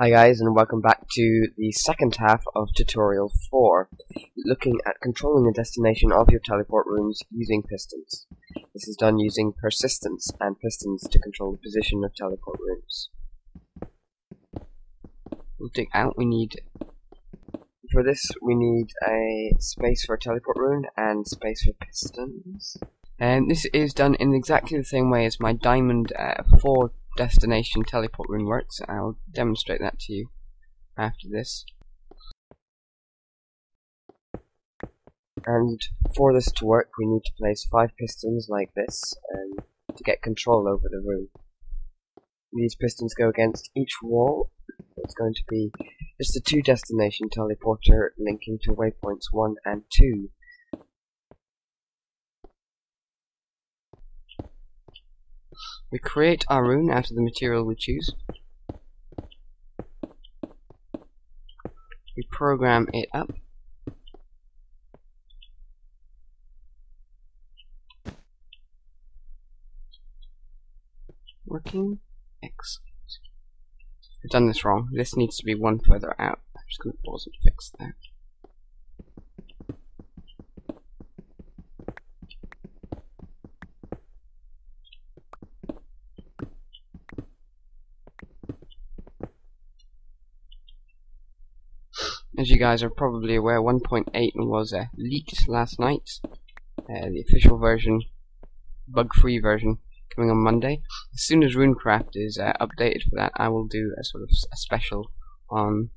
Hi guys, and welcome back to the second half of tutorial 4, looking at controlling the destination of your teleport rooms using pistons. This is done using persistence and pistons to control the position of teleport rooms. We'll dig out, for this we need a space for a teleport room and space for pistons. And this is done in exactly the same way as my diamond 4 destination teleport rune works. I'll demonstrate that to you after this. And for this to work, we need to place 5 pistons like this to get control over the room. These pistons go against each wall. It's going to be just a 2 destination teleporter linking to waypoints 1 and 2. We create our rune out of the material we choose. We program it up. Working. Excellent. I've done this wrong. This needs to be one further out. I'm just going to pause and fix that. As you guys are probably aware, 1.8 was leaked last night. The official version, bug-free version, coming on Monday. As soon as Runecraft is updated for that, I will do a sort of a special on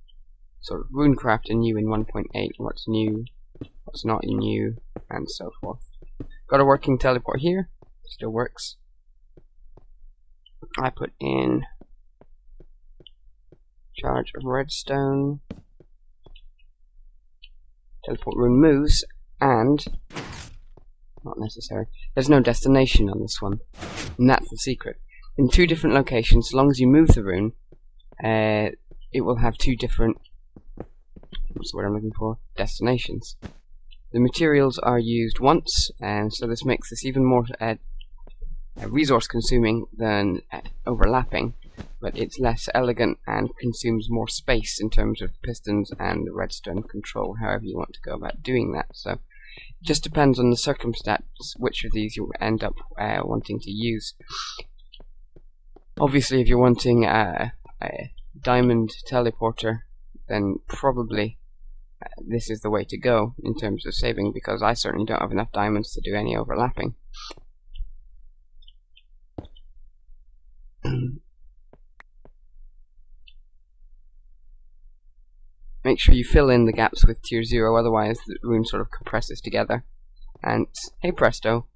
sort of Runecraft new in 1.8, what's new, what's not new, and so forth. Got a working teleport here, still works. I put in charge of redstone. Teleport room moves, and not necessary. There's no destination on this one, and that's the secret. In 2 different locations, as long as you move the rune, it will have 2 different, what's the word I'm looking for, destinations. The materials are used once, and so this makes this even more resource consuming than overlapping, but it's less elegant and consumes more space in terms of pistons and redstone control, however you want to go about doing that. So it just depends on the circumstance which of these you end up wanting to use. Obviously, if you're wanting a diamond teleporter, then probably this is the way to go in terms of saving, because I certainly don't have enough diamonds to do any overlapping. Make sure you fill in the gaps with tier 0, otherwise the rune sort of compresses together. And hey presto,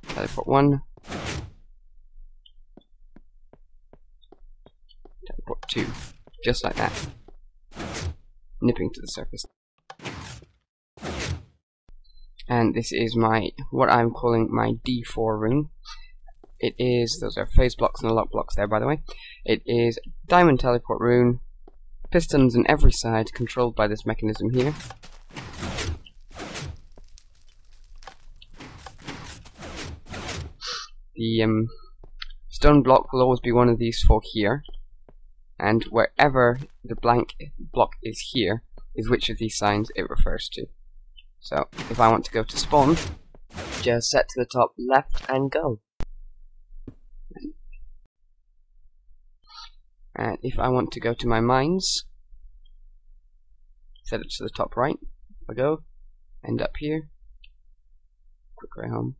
teleport 1, teleport 2, just like that, nipping to the surface. And this is my, what I'm calling my D4 rune. It is, those are phase blocks and lock blocks there by the way. It is diamond teleport rune, pistons on every side, controlled by this mechanism here. The stone block will always be one of these 4 here, and wherever the blank block is here is which of these signs it refers to. So if I want to go to spawn, just set to the top left and go. And if I want to go to my mines, set it to the top right. I go, end up here, quick way home.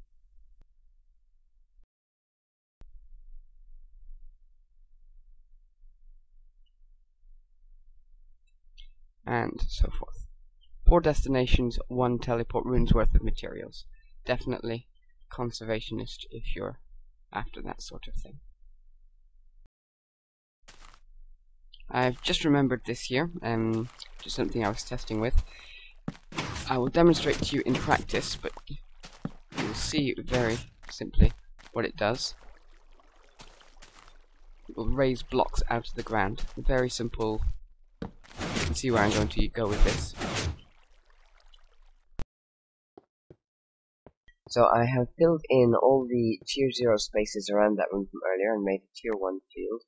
And so forth. 4 destinations, 1 teleport rune's worth of materials. Definitely conservationist if you're after that sort of thing. I've just remembered this here, just something I was testing with. I will demonstrate to you in practice, but you'll see very simply what it does. It will raise blocks out of the ground. Very simple. You can see where I'm going to go with this. So I have filled in all the tier 0 spaces around that room from earlier and made a tier 1 field.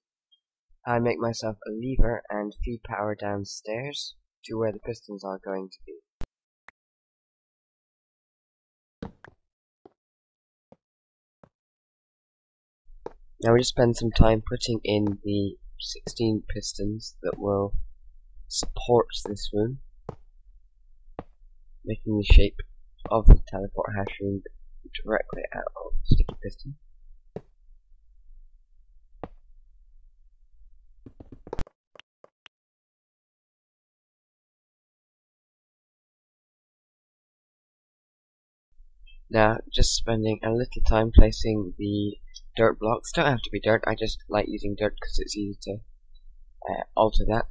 I make myself a lever and feed power downstairs to where the pistons are going to be. Now we just spend some time putting in the 16 pistons that will support this room, making the shape of the teleport hash room directly out of the sticky piston. Now, just spending a little time placing the dirt blocks. Don't have to be dirt, I just like using dirt because it's easy to alter that.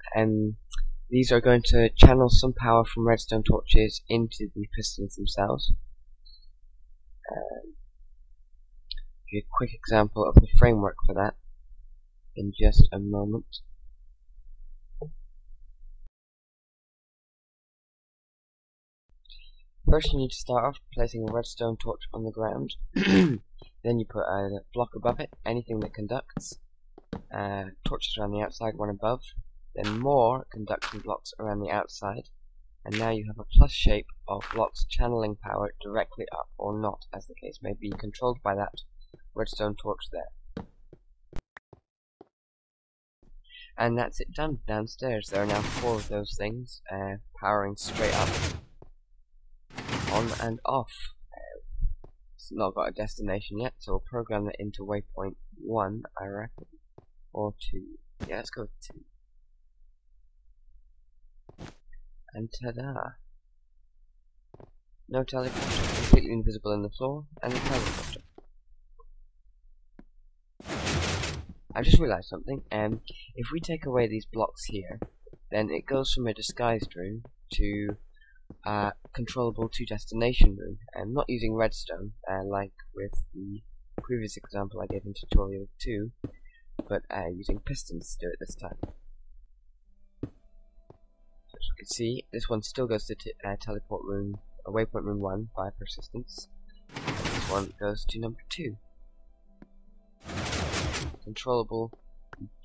These are going to channel some power from redstone torches into the pistons themselves. Give you a quick example of the framework for that in just a moment. First you need to start off placing a redstone torch on the ground. Then you put a block above it, anything that conducts. Torches around the outside, one above. Then more conducting blocks around the outside. And now you have a plus shape of blocks channeling power directly up or not, as the case may be, controlled by that redstone torch there. And that's it done downstairs. There are now 4 of those things, powering straight up. On and off. It's not got a destination yet, so we'll program that into waypoint 1, I reckon. Or 2. Yeah, let's go with 2. And ta-da! No teleporter, completely invisible in the floor, and the teleporter. I just realised something. If we take away these blocks here, then it goes from a disguised room to controllable to-destination room, and not using redstone, like with the previous example I gave in tutorial 2, but using pistons to do it this time. So as you can see, this one still goes to teleport room, waypoint room 1 by persistence. This one goes to number 2. Controllable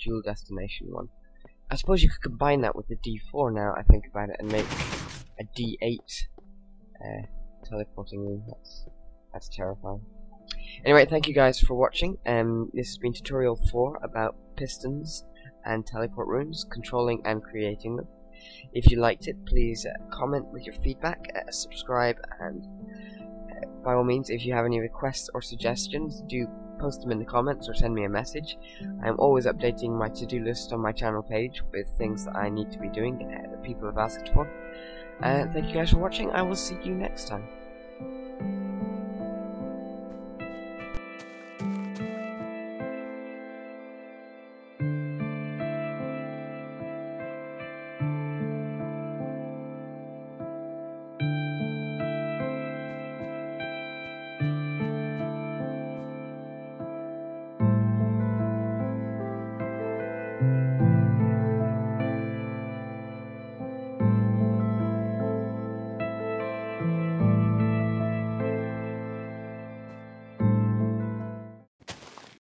dual destination one. I suppose you could combine that with the D4 now I think about it and make a D8 teleporting room. That's terrifying. Anyway, thank you guys for watching. This has been tutorial 4 about pistons and teleport rooms, controlling and creating them. If you liked it, please comment with your feedback, subscribe, and by all means, if you have any requests or suggestions, do post them in the comments or send me a message. I'm always updating my to-do list on my channel page with things that I need to be doing that people have asked for. Thank you guys for watching. I will see you next time.